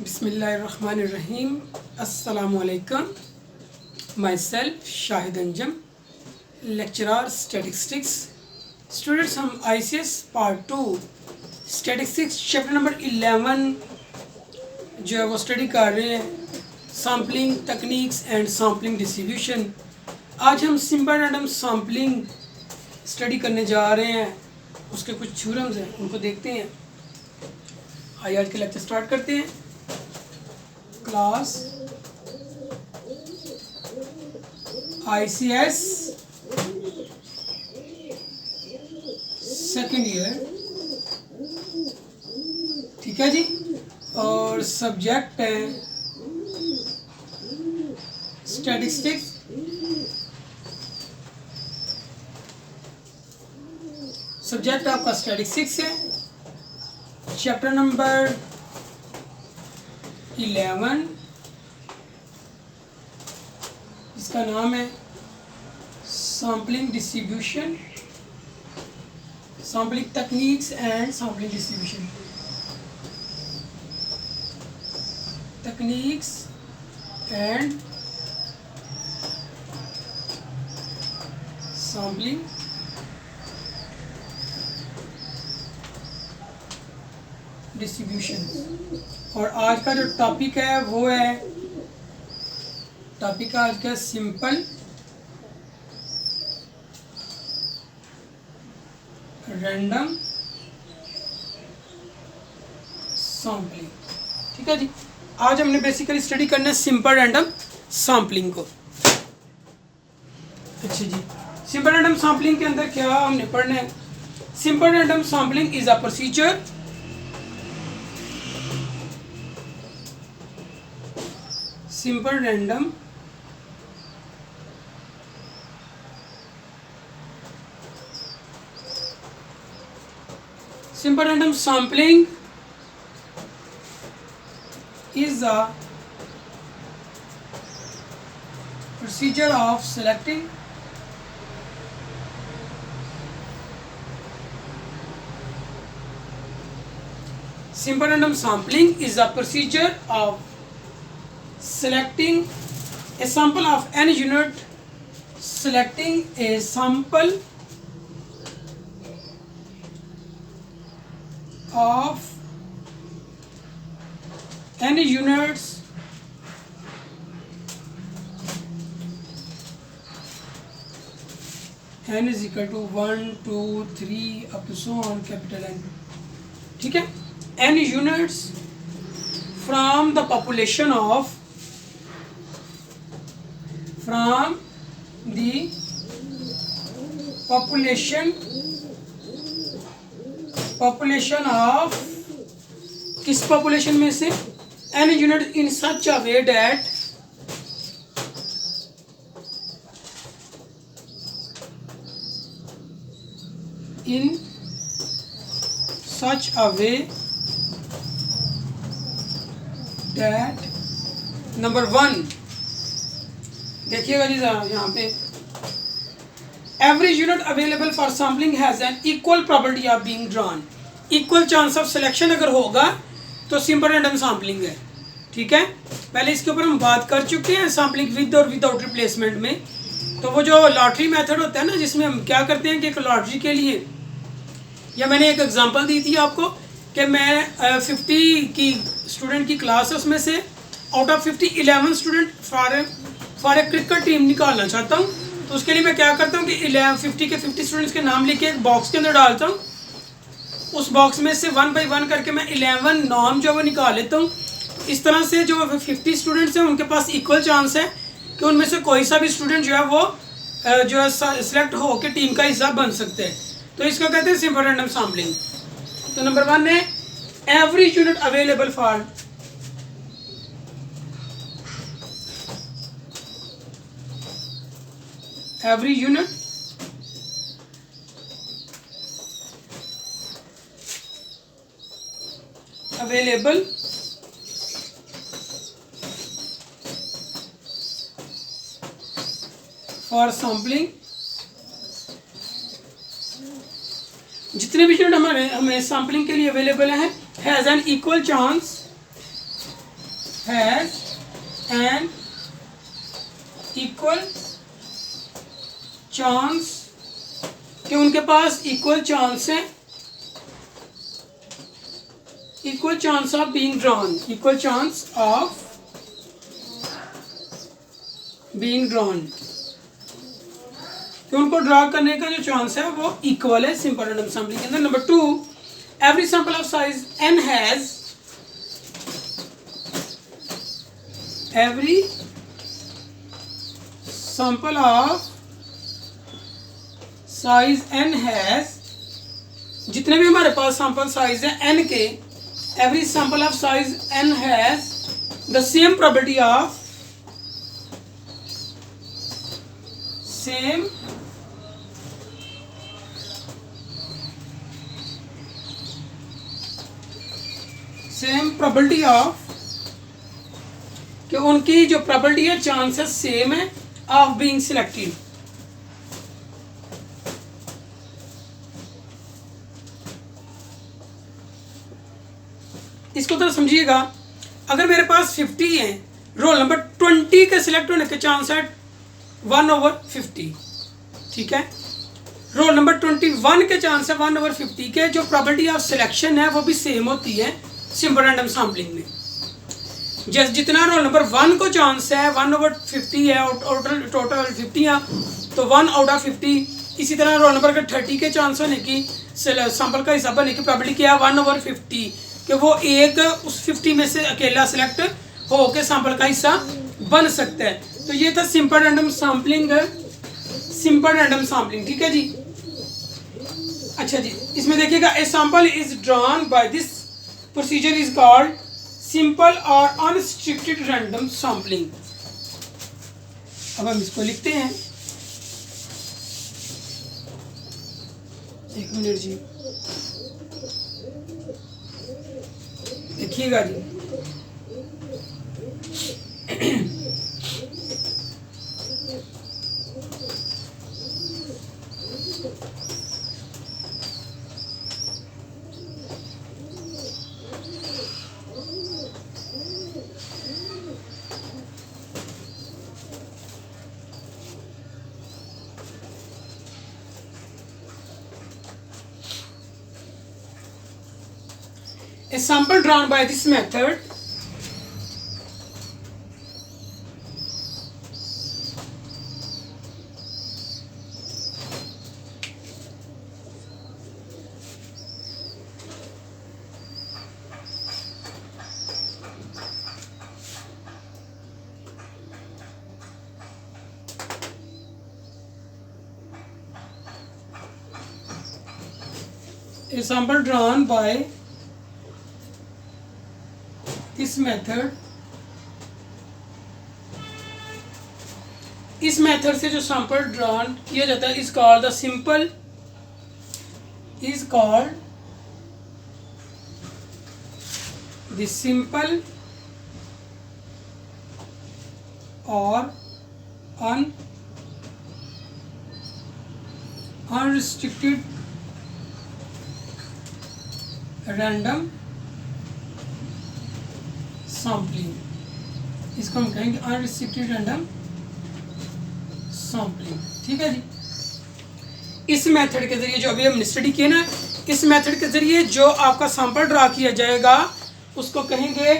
बिस्मिल्लाहिर्रहमानिर्रहीम। अस्सलामुअलैकुम। My self Shahid Anjum, lecturer statistics. Students, हम ICS part 2 statistics chapter number 11 जो है वो स्टडी कर रहे हैं, sampling techniques and sampling distribution. आज हम सिंपल रैंडम सैम्पलिंग स्टडी करने जा रहे हैं। उसके कुछ थ्योरम्स हैं, उनको देखते हैं। आइए आज के लेक्चर स्टार्ट करते हैं। क्लास ICS सेकेंड ईयर, ठीक है जी। और सब्जेक्ट है स्टैटिस्टिक्स। सब्जेक्ट आपका स्टैटिस्टिक्स है। चैप्टर नंबर 11, इसका नाम है sampling distribution, sampling techniques and sampling distribution. Techniques and sampling distribution. और आज का जो टॉपिक है वो है, टॉपिक आज का सिंपल रैंडम सैम्पलिंग, ठीक है जी। आज हमने बेसिकली स्टडी करना है सिंपल रैंडम सैम्पलिंग को। अच्छा जी, सिंपल रैंडम सैम्पलिंग के अंदर क्या हमने पढ़ना है? Simple random sampling is a procedure simple random sampling is a procedure of selecting selecting a sample of any unit, selecting a sample of any units n is equal to 1 2 3 up to so on capital N, ठीक है। n units from the population of population of किस population में से? n unit in such a way that number 1 देखिएगा जी यहाँ पे, every unit available for sampling has an equal probability of being drawn. Equal chance of selection अगर होगा तो simple random sampling है, ठीक है। पहले इसके ऊपर हम बात कर चुके हैं सैम्पलिंग विद और विदाउट रिप्लेसमेंट में। तो वो जो लॉटरी मेथड होता है ना, जिसमें हम क्या करते हैं कि एक लॉटरी के लिए, या मैंने एक एग्जांपल दी थी आपको कि मैं 50 की स्टूडेंट की क्लास है, उसमें से out of 50 11 student for a cricket team निकालना चाहता हूँ। तो उसके लिए मैं क्या करता हूँ कि 50 के 50 स्टूडेंट्स के नाम लिख के एक बॉक्स के अंदर डालता हूँ। उस बॉक्स में से 1 बाई 1 करके मैं 11 नाम जो है वो निकाल लेता हूँ। इस तरह से जो 50 स्टूडेंट्स हैं उनके पास इक्वल चांस है कि उनमें से कोई सा भी स्टूडेंट जो है वो जो है सिलेक्ट हो के टीम का हिस्सा बन सकते हैं। तो इसको कहते हैं सिंपल रैंडम सैम्पलिंग। तो नंबर 1 है every unit available for every unit available for sampling जितने भी यूनिट हमें सैम्पलिंग के लिए अवेलेबल हैं has an equal chance has an equal chance, कि उनके पास इक्वल चांस है, equal chance of being drawn, equal chance of being drawn, कि उनको ड्रॉ करने का जो चांस है वो इक्वल है सिंपल रैंडम सैंपलिंग के अंदर। Number 2, every sample of size n has, every sample of size n has, जितने भी हमारे पास सैंपल साइज है n के, every sample of size n has the same probability of, same probability of, कि उनकी जो प्रोबेबिलिटी है, चांसेस सेम है ऑफ बीइंग सिलेक्टेड। इसको तो समझिएगा, अगर मेरे पास 50 है, रोल नंबर 20 के सिलेक्ट होने के चांस है 1/50, ठीक है। रोल नंबर 21 के चांस है 1/50 के, जो प्रोबेबिलिटी ऑफ सिलेक्शन है वो भी सेम होती है सिंपल रैंडम सैंपलिंग में। जैसे जितना रोल नंबर 1 को चांस है 1/50 है, और टोटल 50 है, तो 1/50। इसी तरह रोल नंबर के 30 के चांस होने की, सैंपल का हिस्सा बनने की प्रोबेबिलिटी क्या है 1/50, कि वो एक उस 50 में से अकेला सिलेक्ट हो के सैंपल का हिस्सा बन सकता है। तो ये था simple random sampling, simple random sampling, ठीक है जी। अच्छा जी, इसमें देखिएगा, a sample is drawn by this procedure is called simple और अनरिस्ट्रिक्टेड रैंडम सैंपलिंग। अब हम इसको लिखते हैं, एक मिनट जी, देखिएगा जी। A sample drawn by this method a sample drawn by this method, इस मेथड से जो सैंपल ड्रॉन किया जाता है is called the simple, is called the simple और अनरिस्ट्रिक्टेड रैंडम सैंपलिंग। इसको हम कहेंगे अनरिस्ट्रिक्टेड रैंडम सैंपलिंग, ठीक है जी। इस मेथड के जरिए जो अभी हमने स्टडी किया ना, इस मेथड के जरिए जो आपका सैंपल ड्रा किया जाएगा उसको कहेंगे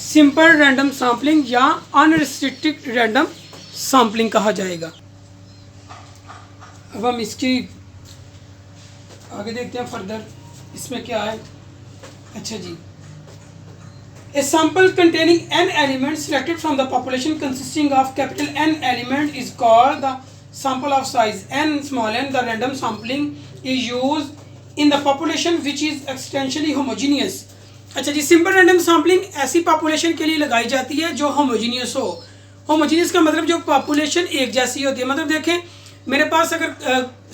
सिंपल रैंडम सैंपलिंग या अनरिस्ट्रिक्टेड रैंडम सैंपलिंग कहा जाएगा। अब हम इसकी आगे देखते हैं फर्दर, इसमें क्या है। अच्छा जी, a sample containing n elements selected from the population consisting of capital N element is called the sample of size n small n. The random sampling is used in the population which is extensionally homogeneous. अच्छा जी, simple random sampling ऐसी population के लिए लगाई जाती है जो homogeneous हो। Homogeneous का मतलब जो पॉपुलेशन एक जैसी होती है। मतलब देखें, मेरे पास अगर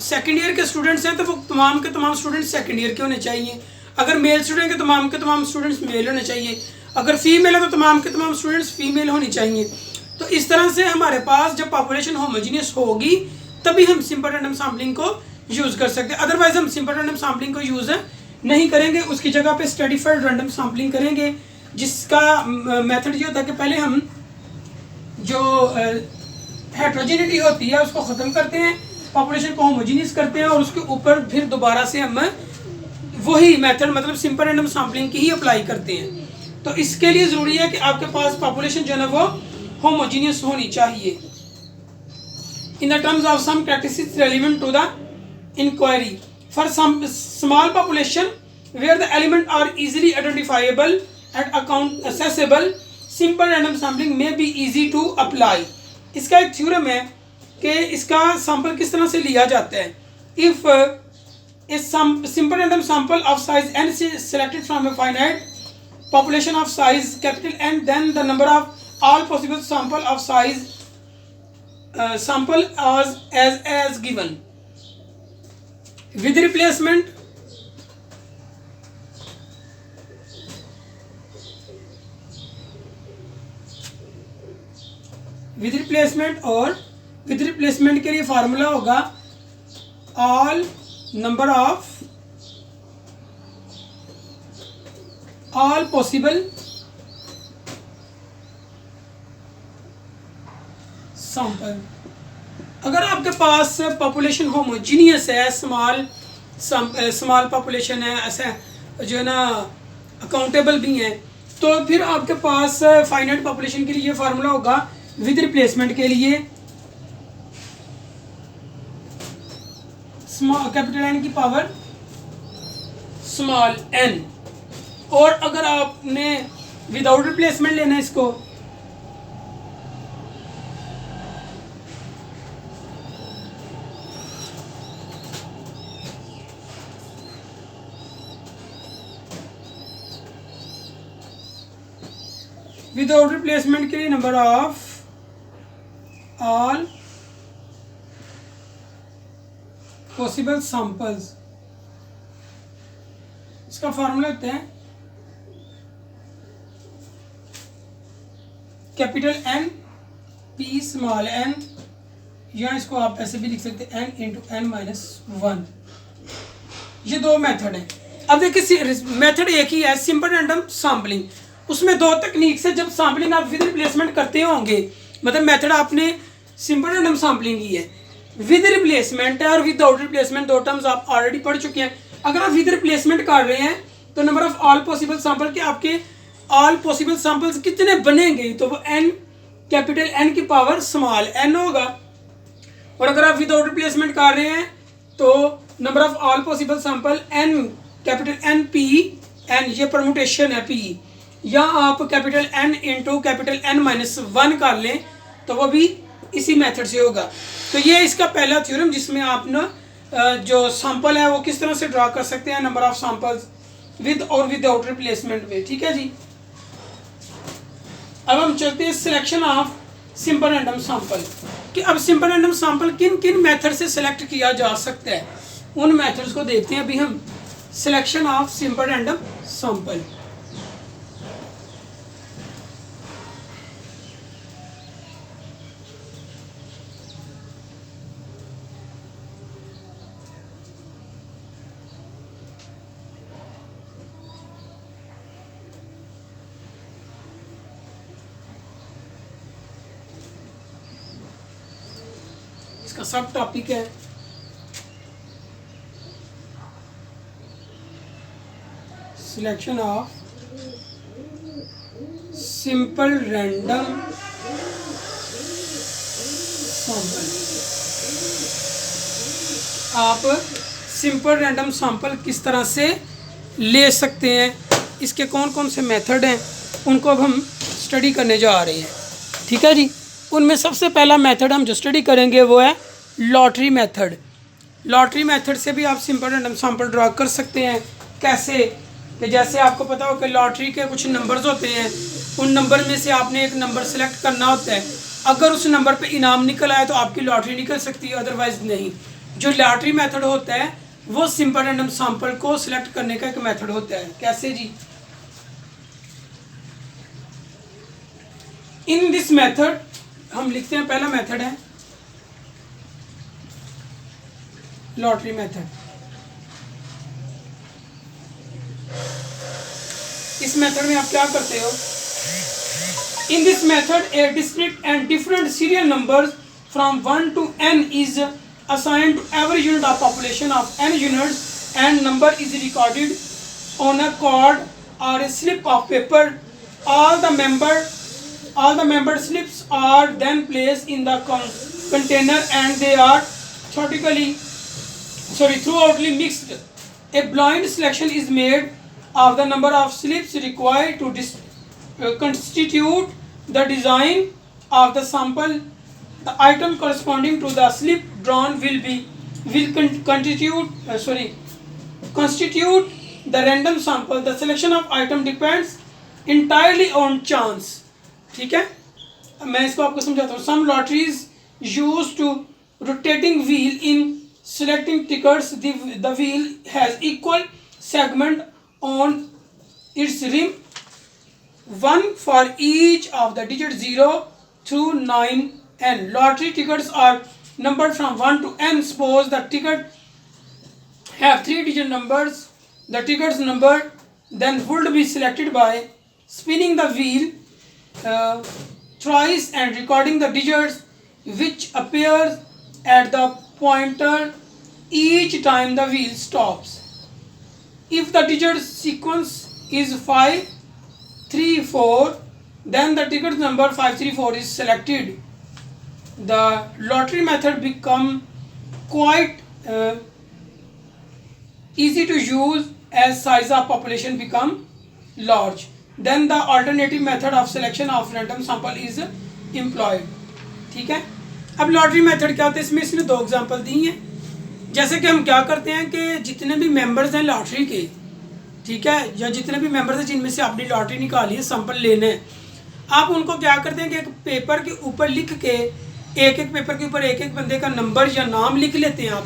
सेकेंड ईयर के स्टूडेंट्स हैं तो वो तमाम के तमाम स्टूडेंट्स सेकेंड ईयर के होने चाहिए। अगर मेल स्टूडेंट के तमाम स्टूडेंट्स मेल होने चाहिए। अगर फीमेल है तो तमाम के तमाम स्टूडेंट्स फीमेल होनी चाहिए। तो इस तरह से हमारे पास जब पॉपुलेशन होमोजीनियस होगी तभी हम सिंपल रैंडम सैम्पलिंग को यूज़ कर सकते हैं। अदरवाइज हम सिंपल रैंडम सैम्पलिंग को यूज़ नहीं करेंगे, उसकी जगह पे स्ट्रेटिफाइड रैंडम सैम्पलिंग करेंगे। जिसका मेथड ये होता है कि पहले हम जो हेट्रोजेनिटी होती है उसको ख़त्म करते हैं, पॉपुलेशन को होमोजीनियस करते हैं और उसके ऊपर फिर दोबारा से हम वही मेथड मतलब सिंपल रैंडम सैम्पलिंग की ही अप्लाई करते हैं। तो इसके लिए ज़रूरी है कि आपके पास पॉपुलेशन जो है वो होमोजीनियस होनी चाहिए। In the terms of some practices relevant to the inquiry for some small population where the element are easily identifiable and account accessible simple random sampling में बी इजी टू अप्लाई। इसका एक theorem है कि इसका sample किस तरह से लिया जाता है। If a simple random sample of size n is selected from a finite population of size capital N, then the number of all possible sample of size sample as given with replacement और with replacement के लिए formula होगा all number of all possible sample. अगर आपके पास population homogeneous है, small population है, ऐसा जो है ना अकाउंटेबल भी है, तो फिर आपके पास फाइनाइट पॉपुलेशन के लिए ये फार्मूला होगा विद रिप्लेसमेंट के लिए कैपिटल एन की पावर स्मॉल एन, और अगर आपने विदाउट रिप्लेसमेंट लेना है इसको विदाउट रिप्लेसमेंट के लिए number of all possible samples, इसका फॉर्मूला होता है capital N P small N, या इसको आप ऐसे भी लिख सकते हैं N into N minus one. ये दो मेथड हैं। अब देखिए मेथड एक ही है सिंपल रैंडम सैम्पलिंग, उसमें दो तकनीक से जब सैम्पलिंग आप विद रिप्लेसमेंट करते होंगे, मतलब मेथड आपने सिंपल रैंडम सैम्पलिंग की है, विद रिप्लेसमेंट है और विदाउट रिप्लेसमेंट, दो टर्म्स आप ऑलरेडी पढ़ चुके हैं। अगर आप विद रिप्लेसमेंट कर रहे हैं तो number of all possible sample के आपके ऑल पॉसिबल सैंपल्स कितने बनेंगे, तो वो एन कैपिटल एन की पावर स्मॉल एन होगा। और अगर आप विदाउट रिप्लेसमेंट कर रहे हैं तो number of all possible sample N capital N P N, ये परमुटेशन है पी, या आप capital N into capital N minus one कर लें तो वो भी इसी मेथड से होगा। तो ये इसका पहला थ्योरम जिसमें आप ना जो सैंपल है वो किस तरह से ड्रा कर सकते हैं नंबर ऑफ सैंपल्स विद और विदाउट रिप्लेसमेंट में। ठीक है जी। अब हम चलते हैं selection of simple random sample कि अब सिंपल रैंडम सैंपल किन किन मेथड से सिलेक्ट किया जा सकता है, उन मेथड्स को देखते हैं अभी हम। Selection of simple random sample, इसका सब टॉपिक है selection of simple random sample. आप सिंपल रैंडम सैंपल किस तरह से ले सकते हैं, इसके कौन कौन से मेथड हैं, उनको अब हम स्टडी करने जा रहे हैं। ठीक है जी। उनमें सबसे पहला मेथड हम जो स्टडी करेंगे वो है लॉटरी मेथड। लॉटरी मेथड से भी आप सिंपल रैंडम सैंपल ड्रा कर सकते हैं। कैसे कि जैसे आपको पता हो कि लॉटरी के कुछ नंबर्स होते हैं, उन नंबर में से आपने एक नंबर सेलेक्ट करना होता है। अगर उस नंबर पे इनाम निकल आए तो आपकी लॉटरी निकल सकती है, अदरवाइज नहीं। जो लॉटरी मेथड होता है वो सिंपल रैंडम सैंपल को सिलेक्ट करने का एक मेथड होता है। कैसे जी? इन दिस मेथड हम लिखते हैं, पहला मेथड है लॉटरी मेथड। इस मेथड में आप क्या करते हो, in this method A discrete and different serial numbers from 1 to n is assigned to every unit of population of n units and number is recorded on a card or a slip of paper. All the membered slips are then placed in the container and they are throughoutly mixed. A blind selection is made of the number of slips required to constitute the design of the sample. The item corresponding to the slip drawn will constitute the random sample. The selection of item depends entirely on chance. ठीक है, मैं इसको आपको समझाता हूँ. Some lotteries used to rotating wheel in selecting tickets. The wheel has equal segment on its rim, one for each of the digits 0 through 9n. Lottery tickets are numbered from 1 to n. Suppose the ticket have 3-digit numbers. The tickets number then would be selected by spinning the wheel thrice and recording the digits which appears at the pointer each time the wheel stops. If the digit sequence is 5, 3, 4, then the ticket number 534 is selected. The lottery method become quite easy to use as size of population become large. Then the alternative method of selection of random sample is employed. ठीक है, अब lottery method क्या होता है, इसमें इसने 2 example दी हैं. जैसे कि हम क्या करते हैं कि जितने भी मेंबर्स हैं लॉटरी के, ठीक है, या जितने भी मेंबर्स हैं जिनमें से आपने लॉटरी निकाली है, सैंपल लेने हैं, आप उनको क्या करते हैं कि एक पेपर के ऊपर लिख के, एक पेपर के ऊपर एक बंदे का नंबर या नाम लिख लेते हैं. आप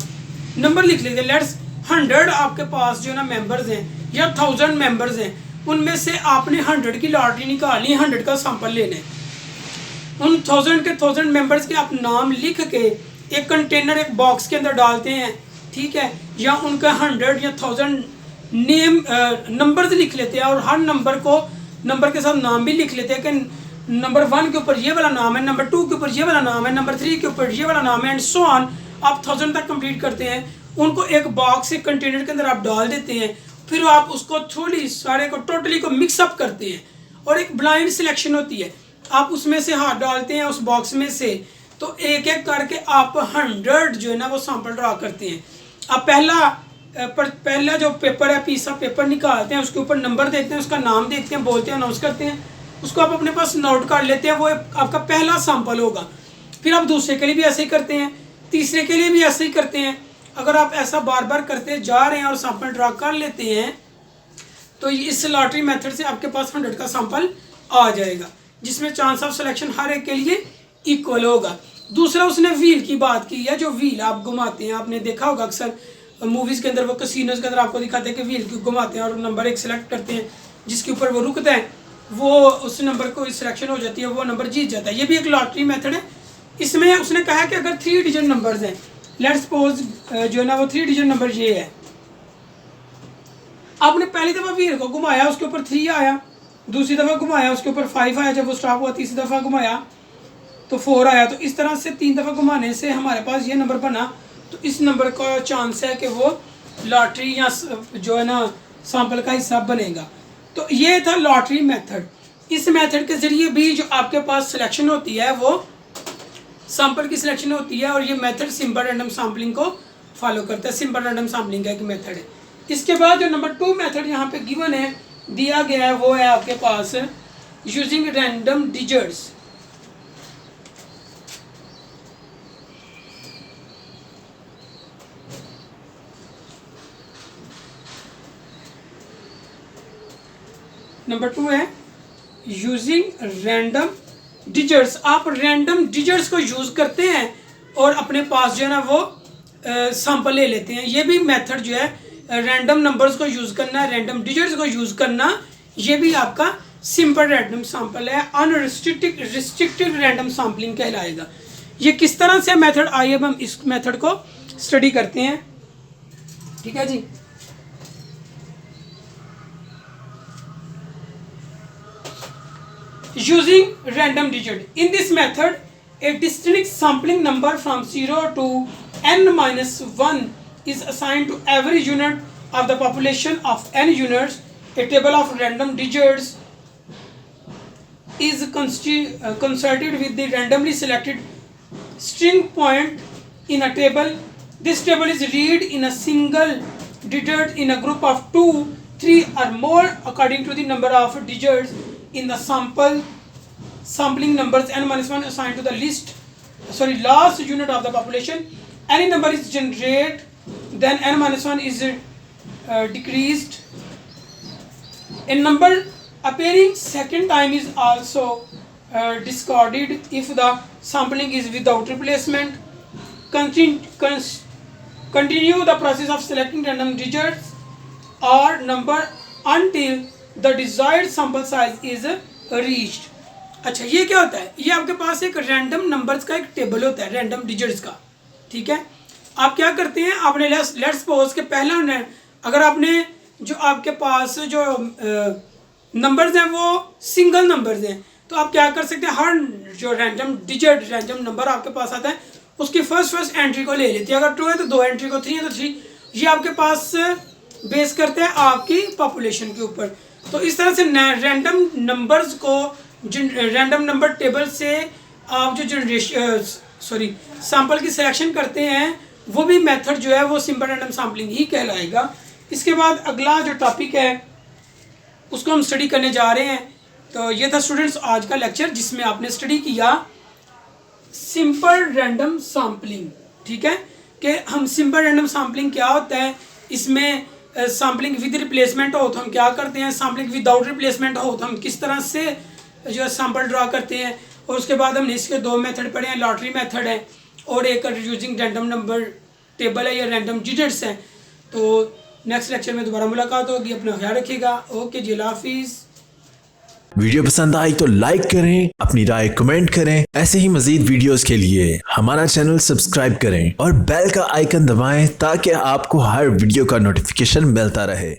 नंबर लिख लेते हैं. लेट्स 100 आपके पास जो है ना मेंबर्स हैं या 1000 मेंबर्स हैं, उनमें से आपने 100 की लॉटरी निकाली, 100 का सैंपल लेना है. उन 1000 मेंबर्स के आप नाम लिख के एक कंटेनर, एक बॉक्स के अंदर डालते हैं, ठीक है, या उनका 100 या 1000 नेम नंबर्स लिख लेते हैं और हर नंबर के साथ नाम भी लिख लेते हैं कि नंबर 1 के ऊपर ये वाला नाम है, नंबर 2 के ऊपर ये वाला नाम है, नंबर 3 के ऊपर ये वाला नाम है, एंड सो ऑन. आप 1000 तक कंप्लीट करते हैं. उनको एक बॉक्स, एक कंटेनर के अंदर आप डाल देते हैं. फिर आप उसको थोड़ी सारे को टोटली को मिक्सअप करते हैं और एक ब्लाइंड सिलेक्शन होती है. आप उसमें से हाथ डालते हैं उस बॉक्स में से, तो एक एक करके आप 100 जो है ना वो सैंपल ड्रा करते हैं. आप पहला जो पेपर है, पीस ऑफ पेपर निकालते हैं, उसके ऊपर नंबर देखते हैं, उसका नाम देखते हैं, बोलते हैं, अनाउंस करते हैं, उसको आप अपने पास नोट कर लेते हैं. वो आपका पहला सैंपल होगा. फिर आप दूसरे के लिए भी ऐसे ही करते हैं, तीसरे के लिए भी ऐसे ही करते हैं. अगर आप ऐसा बार बार करते जा रहे हैं और सैंपल ड्रा कर लेते हैं, तो इस लॉटरी मेथड से आपके पास 100 का सैंपल आ जाएगा, जिसमें चांस ऑफ सिलेक्शन हर एक के लिए इक्वल होगा. दूसरा, उसने व्हील की बात की है. जो व्हील आप घुमाते हैं, आपने देखा होगा अक्सर मूवीज़ के अंदर, वो कसिनोज के अंदर आपको दिखाते हैं कि व्हील को घुमाते हैं और नंबर एक सिलेक्ट करते हैं, जिसके ऊपर वो रुकता है, वो उस नंबर को सिलेक्शन हो जाती है, वो नंबर जीत जाता है. ये भी एक लॉटरी मेथड है. इसमें उसने कहा कि अगर 3 डिजिट नंबर्स हैं, लेट्स सपोज जो है ना वो 3 डिजिट नंबर ये है, आपने पहली दफ़ा व्हील को घुमाया, उसके ऊपर 3 आया, दूसरी दफ़ा घुमाया, उसके ऊपर 5 आया, जब वो स्टॉप हुआ, तीसरी दफ़ा घुमाया तो 4 आया. तो इस तरह से 3 दफ़ा घुमाने से हमारे पास ये नंबर बना. तो इस नंबर का चांस है कि वो लॉटरी या जो है ना सैंपल का हिस्सा बनेगा. तो ये था लॉटरी मेथड. इस मेथड के ज़रिए भी जो आपके पास सिलेक्शन होती है वो सैंपल की सिलेक्शन होती है, और ये मेथड सिंपल रैंडम सैम्पलिंग को फॉलो करता है. सिंपल रैंडम सैम्पलिंग का एक मेथड है. इसके बाद जो नंबर 2 मेथड यहाँ पे गिवन है, दिया गया है, वो है आपके पास यूजिंग रैंडम डिजिट्स. नंबर 2 है यूजिंग रैंडम डिजिट्स. आप रैंडम डिजिट्स को यूज़ करते हैं और अपने पास जो है ना वो सैंपल ले लेते हैं. ये भी मेथड जो है रैंडम नंबर्स को यूज़ करना, रैंडम डिजिट्स को यूज़ करना, ये भी आपका सिंपल रैंडम सैंपल है. रिस्ट्रिक्टेड रैंडम सैम्पलिंग कहलाएगा. ये किस तरह से मेथड, आइए अब हम इस मेथड को स्टडी करते हैं. ठीक है जी. using random digit. In this method, a distinct sampling number from 0 to n minus 1 is assigned to every unit of the population of n units. A table of random digits is concerted with the randomly selected string point in a table. This table is read in a single digit in a group of 2, 3 or more according to the number of digits in the sampling numbers n minus 1 assigned to the last unit of the population. Any number is generated, then n minus 1 is decreased. A number appearing second time is also discarded if the sampling is without replacement. Continue the process of selecting random digits or number until the desired sample size is reached. अच्छा, ये क्या होता है? ये आपके पास एक random numbers का एक टेबल होता है, रैंडम डिजिट्स का, ठीक है। आप क्या करते हैं, आपने लेट्स सपोज के पहला, अगर आपने जो आपके पास जो नंबर्स हैं वो सिंगल नंबर्स हैं, तो आप क्या कर सकते हैं, हर जो रैंडम डिजिट रैंडम नंबर आपके पास आता है उसकी फर्स्ट एंट्री को ले लेती है। अगर 2 है तो 2 एंट्री को, 3 है तो 3। ये आपके पास बेस करते हैं आपकी पॉपुलेशन के ऊपर। तो इस तरह से रैंडम नंबर्स को रैंडम नंबर टेबल से आप जो सैंपल की सिलेक्शन करते हैं, वो भी मेथड जो है वो सिंपल रैंडम सैम्पलिंग ही कहलाएगा। इसके बाद अगला जो टॉपिक है उसको हम स्टडी करने जा रहे हैं। तो ये था स्टूडेंट्स आज का लेक्चर, जिसमें आपने स्टडी किया सिंपल रैंडम सैम्पलिंग, ठीक है, कि हम सिंपल रैंडम सैम्पलिंग क्या होता है, इसमें सैम्पलिंग विद रिप्लेसमेंट हो तो हम क्या करते हैं, सैम्पलिंग विदाउट रिप्लेसमेंट हो तो हम किस तरह से जो है सैम्पल ड्रा करते हैं। और उसके बाद हमने इसके 2 मेथड पढ़े हैं, लॉटरी मेथड है और एक यूजिंग रैंडम नंबर टेबल है या रैंडम डिजिट्स हैं। तो नेक्स्ट लेक्चर में दोबारा मुलाकात होगी, अपना ख्याल रखिएगा। ओके जी, अल्लाह हाफिज़। वीडियो पसंद आई तो लाइक करें, अपनी राय कमेंट करें। ऐसे ही मजीद वीडियोस के लिए हमारा चैनल सब्सक्राइब करें और बेल का आइकन दबाएं ताकि आपको हर वीडियो का नोटिफिकेशन मिलता रहे।